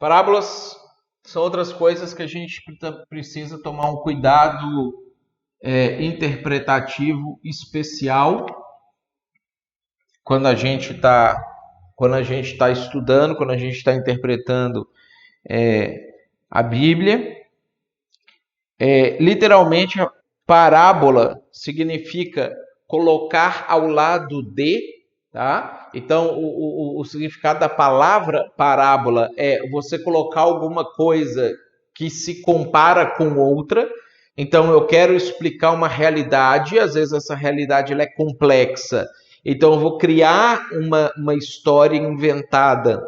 Parábolas são outras coisas que a gente precisa tomar um cuidado interpretativo especial quando a gente está estudando, quando a gente está interpretando a Bíblia. Literalmente, a parábola significa colocar ao lado de, tá? Então, o significado da palavra parábola é você colocar alguma coisa que se compara com outra. Então, eu quero explicar uma realidade, às vezes essa realidade ela é complexa. Então, eu vou criar uma história inventada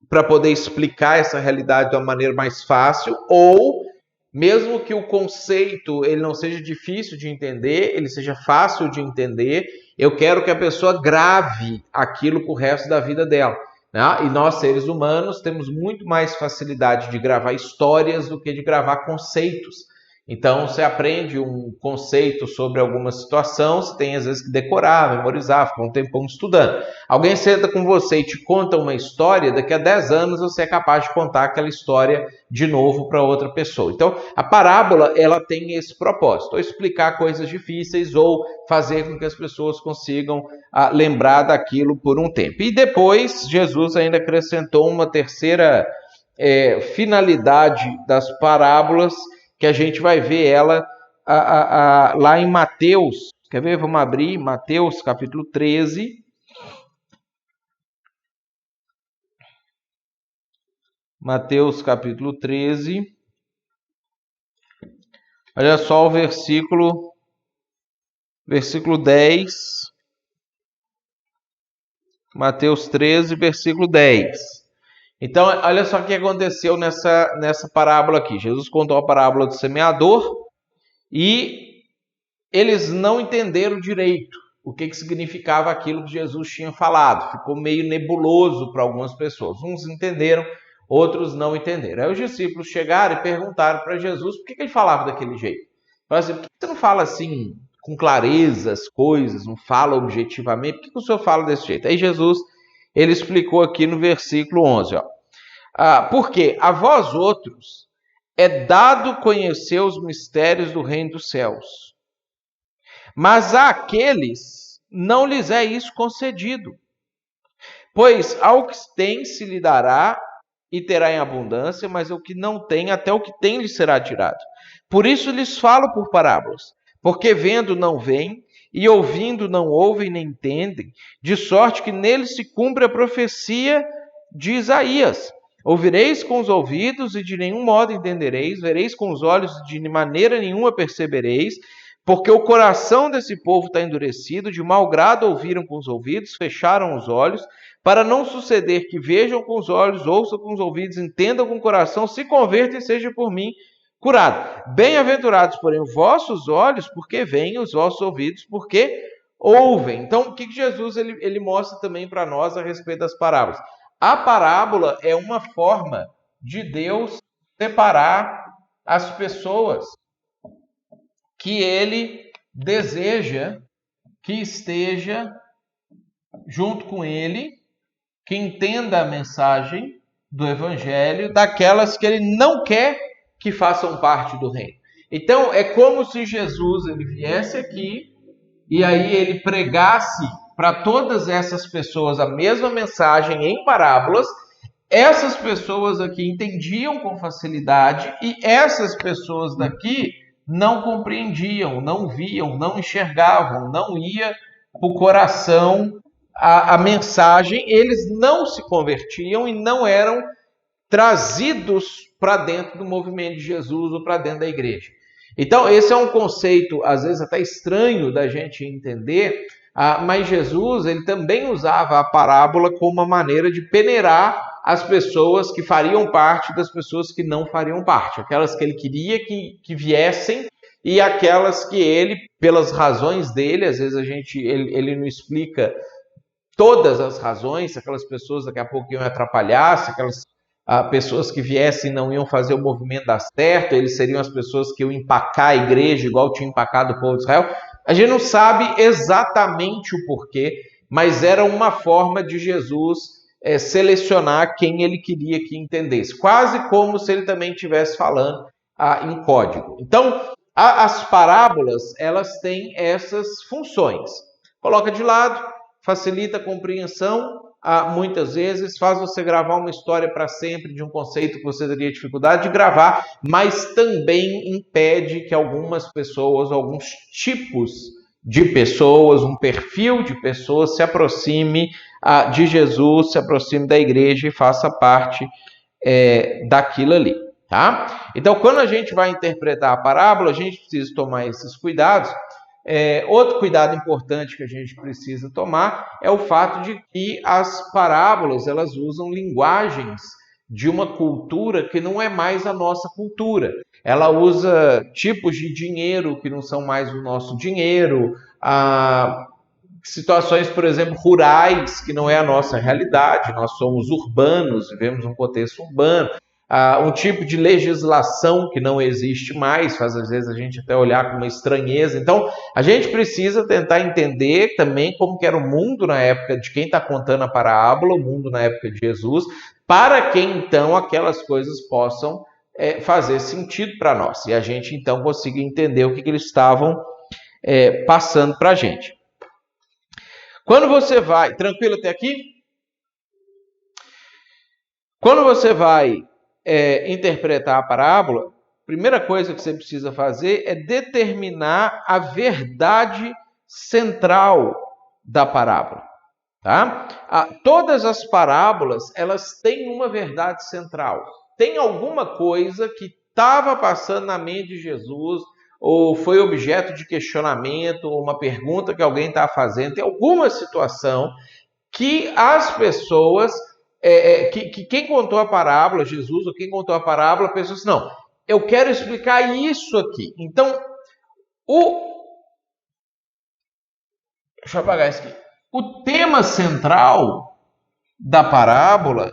para poder explicar essa realidade de uma maneira mais fácil, ou mesmo que o conceito ele não seja difícil de entender, ele seja fácil de entender, eu quero que a pessoa grave aquilo para o resto da vida dela. Né? E nós, seres humanos, temos muito mais facilidade de gravar histórias do que de gravar conceitos. Então, você aprende um conceito sobre alguma situação, você tem às vezes que decorar, memorizar, ficar um tempão estudando. Alguém senta com você e te conta uma história, daqui a 10 anos você é capaz de contar aquela história de novo para outra pessoa. Então, a parábola, ela tem esse propósito, ou explicar coisas difíceis, ou fazer com que as pessoas consigam lembrar daquilo por um tempo. E depois, Jesus ainda acrescentou uma terceira finalidade das parábolas, que a gente vai ver ela lá em Mateus. Quer ver? Vamos abrir Mateus capítulo 13. Mateus capítulo 13. Olha só o versículo 10. Mateus 13, versículo 10. Então, olha só o que aconteceu nessa parábola aqui. Jesus contou a parábola do semeador e eles não entenderam direito o que significava aquilo que Jesus tinha falado. Ficou meio nebuloso para algumas pessoas. Uns entenderam, outros não entenderam. Aí os discípulos chegaram e perguntaram para Jesus por que ele falava daquele jeito. Falaram assim, por que você não fala assim com clareza as coisas, não fala objetivamente? Por que o senhor fala desse jeito? Aí Jesus... ele explicou aqui no versículo 11. Porque a vós outros é dado conhecer os mistérios do reino dos céus, mas àqueles não lhes é isso concedido. Pois ao que tem se lhe dará e terá em abundância, mas o que não tem, até o que tem lhe será tirado. Por isso lhes falo por parábolas, porque vendo não veem, e ouvindo não ouvem nem entendem, de sorte que neles se cumpre a profecia de Isaías. Ouvireis com os ouvidos e de nenhum modo entendereis, vereis com os olhos e de maneira nenhuma percebereis, porque o coração desse povo está endurecido, de mau grado ouviram com os ouvidos, fecharam os olhos, para não suceder que vejam com os olhos, ouçam com os ouvidos, entendam com o coração, se convertam e sejam por mim curado. Bem-aventurados, porém, os vossos olhos, porque veem, os vossos ouvidos, porque ouvem. Então, o que Jesus ele mostra também para nós a respeito das parábolas? A parábola é uma forma de Deus separar as pessoas que ele deseja que esteja junto com ele, que entenda a mensagem do Evangelho, daquelas que ele não quer que façam parte do reino. Então, é como se Jesus ele viesse aqui e aí ele pregasse para todas essas pessoas a mesma mensagem em parábolas. Essas pessoas aqui entendiam com facilidade e essas pessoas daqui não compreendiam, não viam, não enxergavam, não ia para o coração a mensagem, eles não se convertiam e não eram trazidos para dentro do movimento de Jesus ou para dentro da igreja. Então, esse é um conceito, às vezes, até estranho da gente entender, mas Jesus ele também usava a parábola como uma maneira de peneirar as pessoas que fariam parte das pessoas que não fariam parte. Aquelas que ele queria que viessem e aquelas que ele, pelas razões dele, às vezes ele não explica todas as razões, se aquelas pessoas daqui a pouco iam atrapalhar, se aquelas pessoas que viessem não iam fazer o movimento dar certo, eles seriam as pessoas que iam empacar a igreja igual tinha empacado o povo de Israel. A gente não sabe exatamente o porquê, mas era uma forma de Jesus selecionar quem ele queria que entendesse. Quase como se ele também estivesse falando em código. Então, as parábolas, elas têm essas funções. Coloca de lado, facilita a compreensão, muitas vezes faz você gravar uma história para sempre de um conceito que você teria dificuldade de gravar, mas também impede que algumas pessoas, alguns tipos de pessoas, um perfil de pessoas se aproxime de Jesus, se aproxime da igreja e faça parte daquilo ali, tá? Então, quando a gente vai interpretar a parábola, a gente precisa tomar esses cuidados. Outro cuidado importante que a gente precisa tomar é o fato de que as parábolas, elas usam linguagens de uma cultura que não é mais a nossa cultura. Ela usa tipos de dinheiro que não são mais o nosso dinheiro, situações, por exemplo, rurais, que não é a nossa realidade, nós somos urbanos, vivemos um contexto urbano, um tipo de legislação que não existe mais, faz às vezes a gente até olhar com uma estranheza. Então, a gente precisa tentar entender também como que era o mundo na época de quem está contando a parábola, o mundo na época de Jesus, para que então aquelas coisas possam fazer sentido para nós, e a gente então consiga entender o que eles estavam passando para a gente. Quando você vai... Tranquilo até aqui? Quando você vai interpretar a parábola, a primeira coisa que você precisa fazer é determinar a verdade central da parábola. Tá? Todas as parábolas, elas têm uma verdade central. Tem alguma coisa que estava passando na mente de Jesus, ou foi objeto de questionamento, ou uma pergunta que alguém está fazendo, tem alguma situação que as pessoas, que quem contou a parábola, Jesus, ou quem contou a parábola, pensou assim, não, eu quero explicar isso aqui. Então, deixa eu apagar isso aqui. O tema central da parábola,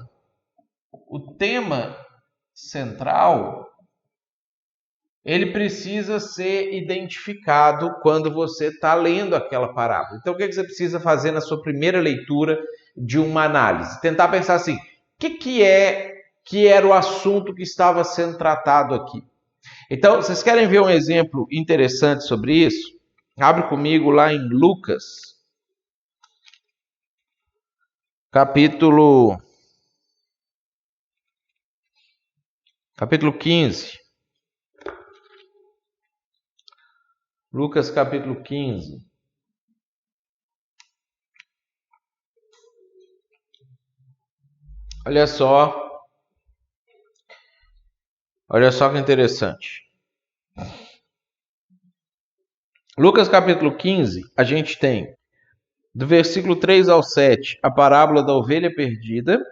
ele precisa ser identificado quando você está lendo aquela parábola. Então, o que você precisa fazer na sua primeira leitura de uma análise? Tentar pensar assim, o que era o assunto que estava sendo tratado aqui? Então, vocês querem ver um exemplo interessante sobre isso? Abre comigo lá em Lucas, capítulo 15. Lucas capítulo 15. Olha só que interessante. Lucas capítulo 15, a gente tem do versículo 3 ao 7, a parábola da ovelha perdida.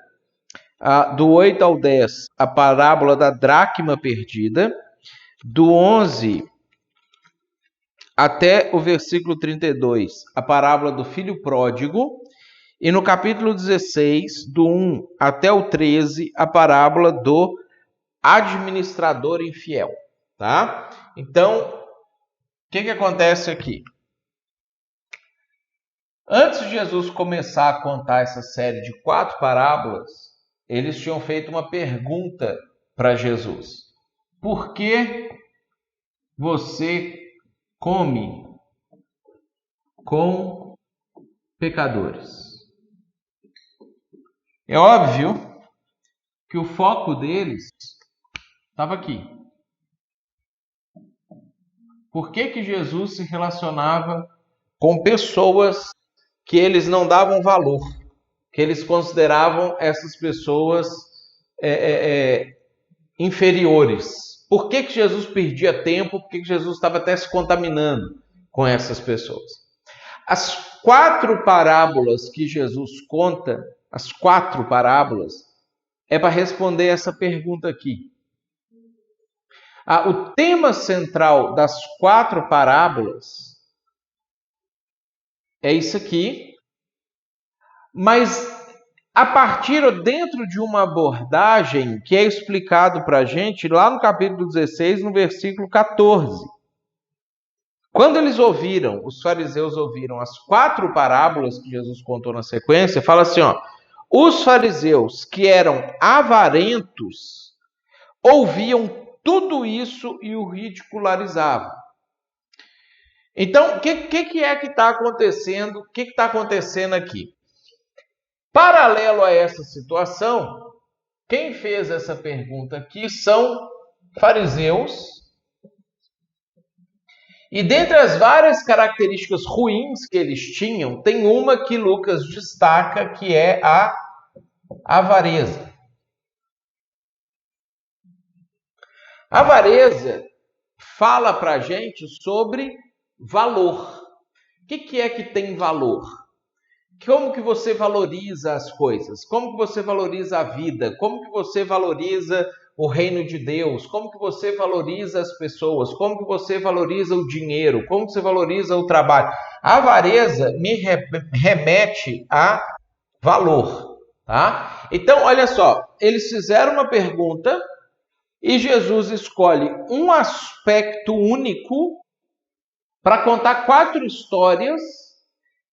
Do 8 ao 10, a parábola da dracma perdida. Do 11 até o versículo 32, a parábola do filho pródigo. E no capítulo 16, do 1 até o 13, a parábola do administrador infiel. Tá? Então, o que acontece aqui? Antes de Jesus começar a contar essa série de 4 parábolas, eles tinham feito uma pergunta para Jesus. Por que você come com pecadores? É óbvio que o foco deles estava aqui. Por que Jesus se relacionava com pessoas que eles não davam valor, que eles consideravam essas pessoas inferiores? Por que Jesus perdia tempo? Por que Jesus estava até se contaminando com essas pessoas? As 4 parábolas que Jesus conta, as 4 parábolas, é para responder essa pergunta aqui. O tema central das 4 parábolas é isso aqui, mas a partir dentro de uma abordagem que é explicado para a gente lá no capítulo 16, no versículo 14. Quando eles ouviram, os fariseus ouviram as 4 parábolas que Jesus contou na sequência, fala assim, Os fariseus, que eram avarentos, ouviam tudo isso e o ridicularizavam. Então, o que é que está acontecendo? O que está acontecendo aqui? Paralelo a essa situação, quem fez essa pergunta aqui são fariseus. E dentre as várias características ruins que eles tinham, tem uma que Lucas destaca, que é a avareza. A avareza fala para a gente sobre valor. O que é que tem valor? Como que você valoriza as coisas? Como que você valoriza a vida? Como que você valoriza o reino de Deus? Como que você valoriza as pessoas? Como que você valoriza o dinheiro? Como que você valoriza o trabalho? A avareza me remete a valor, tá? Então, olha só, eles fizeram uma pergunta e Jesus escolhe um aspecto único para contar 4 histórias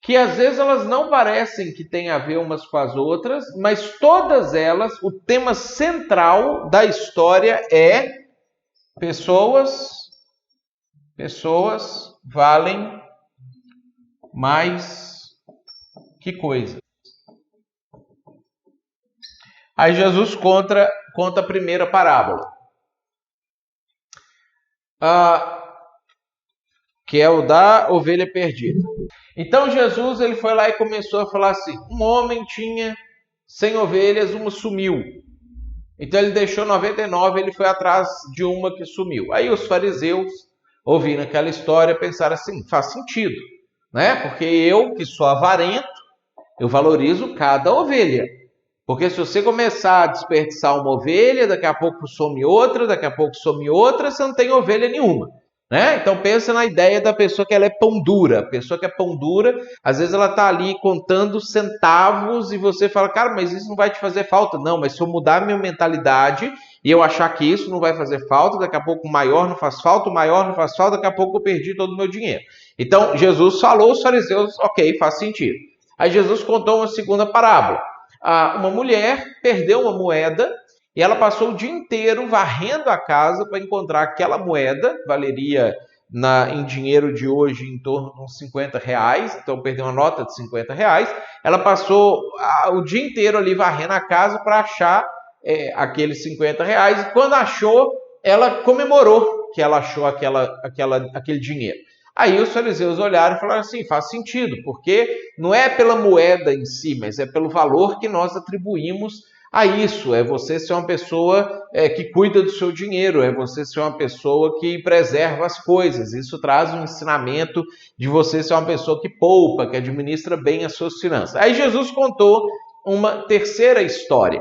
que às vezes elas não parecem que têm a ver umas com as outras, mas todas elas, o tema central da história é pessoas valem mais que coisas. Aí Jesus conta a primeira parábola, que é o da ovelha perdida. Então Jesus ele foi lá e começou a falar assim: um homem tinha 100 ovelhas, uma sumiu. Então ele deixou 99, ele foi atrás de uma que sumiu. Aí os fariseus, ouvindo aquela história, pensaram assim: faz sentido, né? Porque eu, que sou avarento, eu valorizo cada ovelha. Porque se você começar a desperdiçar uma ovelha, daqui a pouco some outra, você não tem ovelha nenhuma. Né? Então pensa na ideia da pessoa que ela é pão dura. A pessoa que é pão dura, às vezes ela está ali contando centavos e você fala: cara, mas isso não vai te fazer falta. Não, mas se eu mudar a minha mentalidade e eu achar que isso não vai fazer falta, daqui a pouco o maior não faz falta, o maior não faz falta, daqui a pouco eu perdi todo o meu dinheiro. Então Jesus falou aos fariseus: ok, faz sentido. Aí Jesus contou uma segunda parábola. Uma mulher perdeu uma moeda e ela passou o dia inteiro varrendo a casa para encontrar aquela moeda, valeria em dinheiro de hoje em torno de uns 50 reais, então perdeu uma nota de 50 reais. Ela passou o dia inteiro ali varrendo a casa para achar aqueles 50 reais, e quando achou, ela comemorou que ela achou aquele dinheiro. Aí os fariseus olharam e falaram assim: faz sentido, porque não é pela moeda em si, mas é pelo valor que nós atribuímos a isso. É você ser uma pessoa que cuida do seu dinheiro, é você ser uma pessoa que preserva as coisas. Isso traz um ensinamento de você ser uma pessoa que poupa, que administra bem as suas finanças. Aí Jesus contou uma terceira história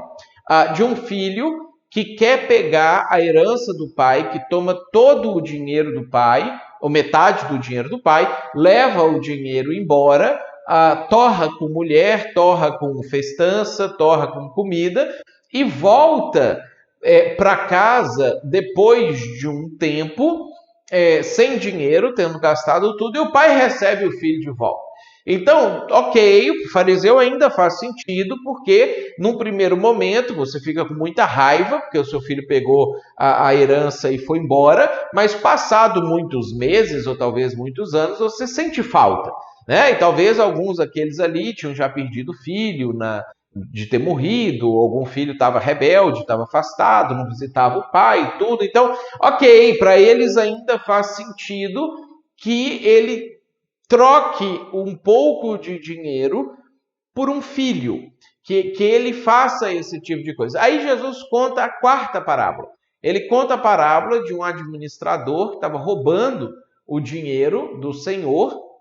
de um filho que quer pegar a herança do pai, que toma todo o dinheiro do pai, ou metade do dinheiro do pai, leva o dinheiro embora, torra com mulher, torra com festança, torra com comida e volta para casa depois de um tempo, sem dinheiro, tendo gastado tudo, e o pai recebe o filho de volta. Então, ok, o fariseu ainda faz sentido, porque num primeiro momento você fica com muita raiva, porque o seu filho pegou a herança e foi embora, mas passado muitos meses, ou talvez muitos anos, você sente falta. Né? E talvez alguns daqueles ali tinham já perdido o filho de ter morrido, algum filho estava rebelde, estava afastado, não visitava o pai e tudo. Então, ok, para eles ainda faz sentido que ele troque um pouco de dinheiro por um filho, que ele faça esse tipo de coisa. Aí Jesus conta a quarta parábola. Ele conta a parábola de um administrador que estava roubando o dinheiro do Senhor,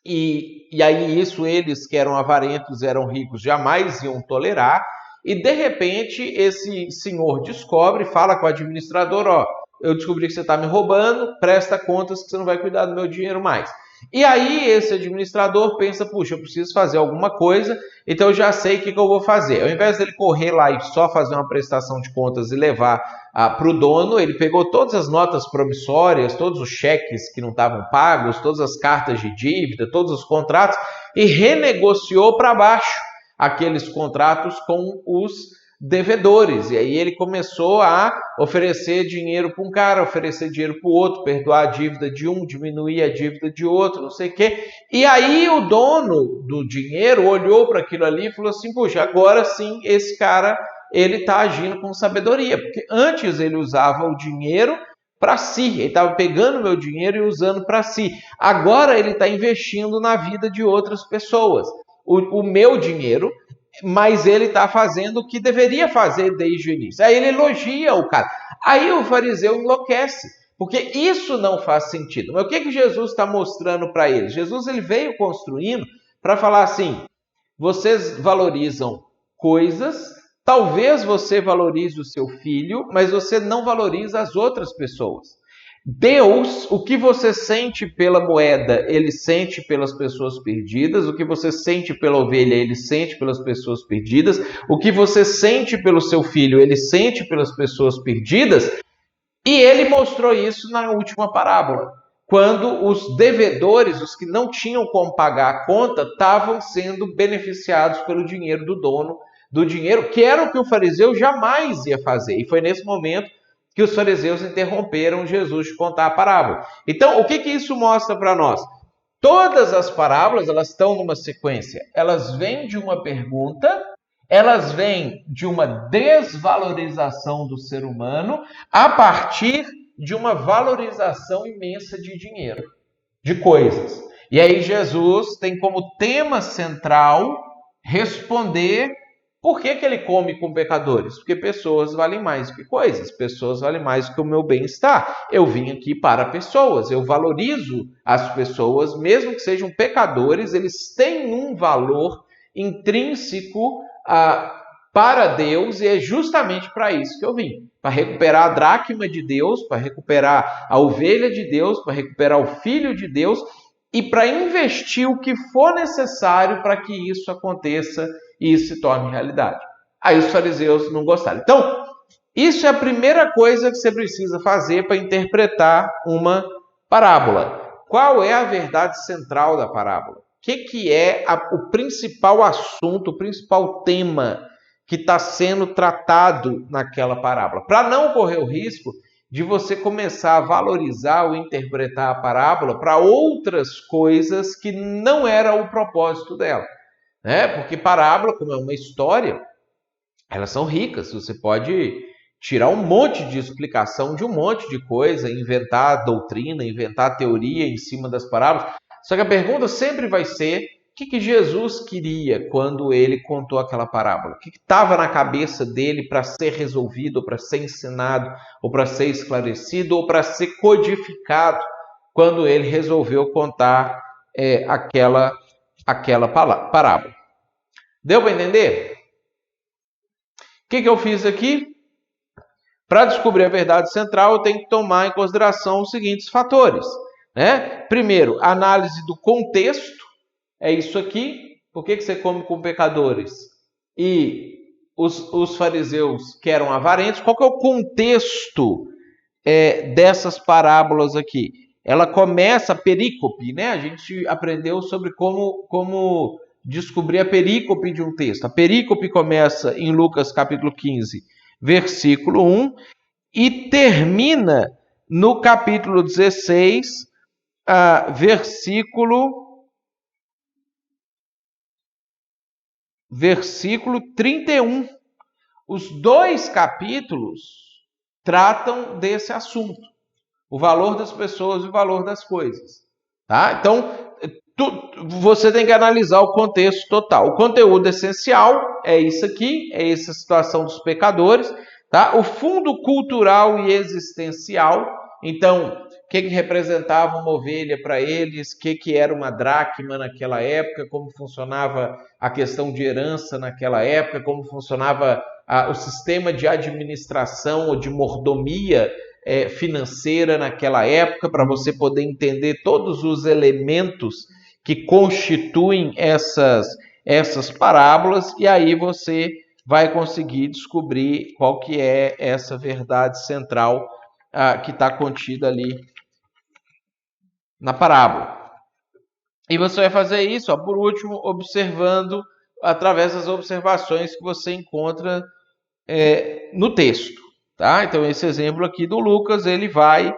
e aí isso eles que eram avarentos, eram ricos, jamais iam tolerar, e de repente esse senhor descobre, fala com o administrador: eu descobri que você está me roubando, presta contas que você não vai cuidar do meu dinheiro mais. E aí esse administrador pensa: puxa, eu preciso fazer alguma coisa, então eu já sei o que eu vou fazer. Ao invés dele correr lá e só fazer uma prestação de contas e levar para o dono, ele pegou todas as notas promissórias, todos os cheques que não estavam pagos, todas as cartas de dívida, todos os contratos, e renegociou para baixo. aqueles contratos com os devedores. E aí ele começou a oferecer dinheiro para um cara, oferecer dinheiro para o outro, perdoar a dívida de um, diminuir a dívida de outro, não sei o quê. E aí o dono do dinheiro olhou para aquilo ali e falou assim, puxa, agora sim esse cara ele está agindo com sabedoria, porque antes ele usava o dinheiro para si, ele estava pegando meu dinheiro e usando para si. Agora ele está investindo na vida de outras pessoas. O meu dinheiro, mas ele está fazendo o que deveria fazer desde o início. Aí ele elogia o cara. Aí o fariseu enlouquece, porque isso não faz sentido. Mas o que Jesus está mostrando para eles? Jesus ele veio construindo para falar assim, vocês valorizam coisas, talvez você valorize o seu filho, mas você não valoriza as outras pessoas. Deus, o que você sente pela moeda, ele sente pelas pessoas perdidas. O que você sente pela ovelha, ele sente pelas pessoas perdidas. O que você sente pelo seu filho, ele sente pelas pessoas perdidas. E ele mostrou isso na última parábola, quando os devedores, os que não tinham como pagar a conta, estavam sendo beneficiados pelo dinheiro do dono do dinheiro, que era o que o fariseu jamais ia fazer. E foi nesse momento que os fariseus interromperam Jesus de contar a parábola. Então, o que isso mostra para nós? Todas as parábolas, elas estão numa sequência. Elas vêm de uma pergunta, elas vêm de uma desvalorização do ser humano a partir de uma valorização imensa de dinheiro, de coisas. E aí Jesus tem como tema central responder por que ele come com pecadores? Porque pessoas valem mais do que coisas, pessoas valem mais do que o meu bem-estar. Eu vim aqui para pessoas, eu valorizo as pessoas, mesmo que sejam pecadores, eles têm um valor intrínseco para Deus, e é justamente para isso que eu vim. Para recuperar a dracma de Deus, para recuperar a ovelha de Deus, para recuperar o filho de Deus, e para investir o que for necessário para que isso aconteça e isso se torne realidade. Aí os fariseus não gostaram. Então, isso é a primeira coisa que você precisa fazer para interpretar uma parábola. Qual é a verdade central da parábola? O que é o principal assunto, o principal tema que está sendo tratado naquela parábola? Para não correr o risco de você começar a valorizar ou interpretar a parábola para outras coisas que não era o propósito dela. Porque parábola, como é uma história, elas são ricas. Você pode tirar um monte de explicação de um monte de coisa, inventar doutrina, inventar teoria em cima das parábolas. Só que a pergunta sempre vai ser, o que Jesus queria quando ele contou aquela parábola? O que estava na cabeça dele para ser resolvido, ou para ser ensinado, ou para ser esclarecido, ou para ser codificado quando ele resolveu contar aquela parábola? Deu para entender? O que eu fiz aqui? Para descobrir a verdade central, eu tenho que tomar em consideração os seguintes fatores. Primeiro, análise do contexto. É isso aqui. Por que você come com pecadores? E os fariseus que eram avarentos. Qual que é o contexto dessas parábolas aqui? Ela começa, a perícope, A gente aprendeu sobre como descobrir a perícope de um texto. A perícope começa em Lucas capítulo 15, versículo 1, e termina no capítulo 16, versículo 31. Os dois capítulos tratam desse assunto. O valor das pessoas e o valor das coisas. Então, você tem que analisar o contexto total. O conteúdo essencial é isso aqui, é essa situação dos pecadores. O fundo cultural e existencial. Então, o que representava uma ovelha para eles, o que era uma dracma naquela época, como funcionava a questão de herança naquela época, como funcionava o sistema de administração ou de mordomia financeira naquela época, para você poder entender todos os elementos que constituem essas parábolas, e aí você vai conseguir descobrir qual que é essa verdade central que está contida ali na parábola. E você vai fazer isso, por último, observando através das observações que você encontra no texto. Tá? Então, esse exemplo aqui do Lucas, ele vai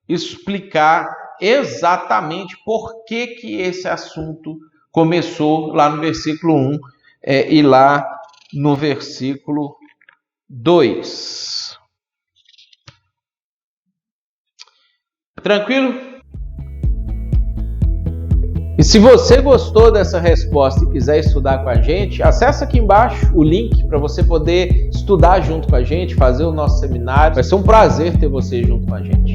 explicar exatamente por que esse assunto começou lá no versículo 1 e lá no versículo 2. Tranquilo? E se você gostou dessa resposta e quiser estudar com a gente, acessa aqui embaixo o link para você poder estudar junto com a gente, fazer o nosso seminário. Vai ser um prazer ter você junto com a gente.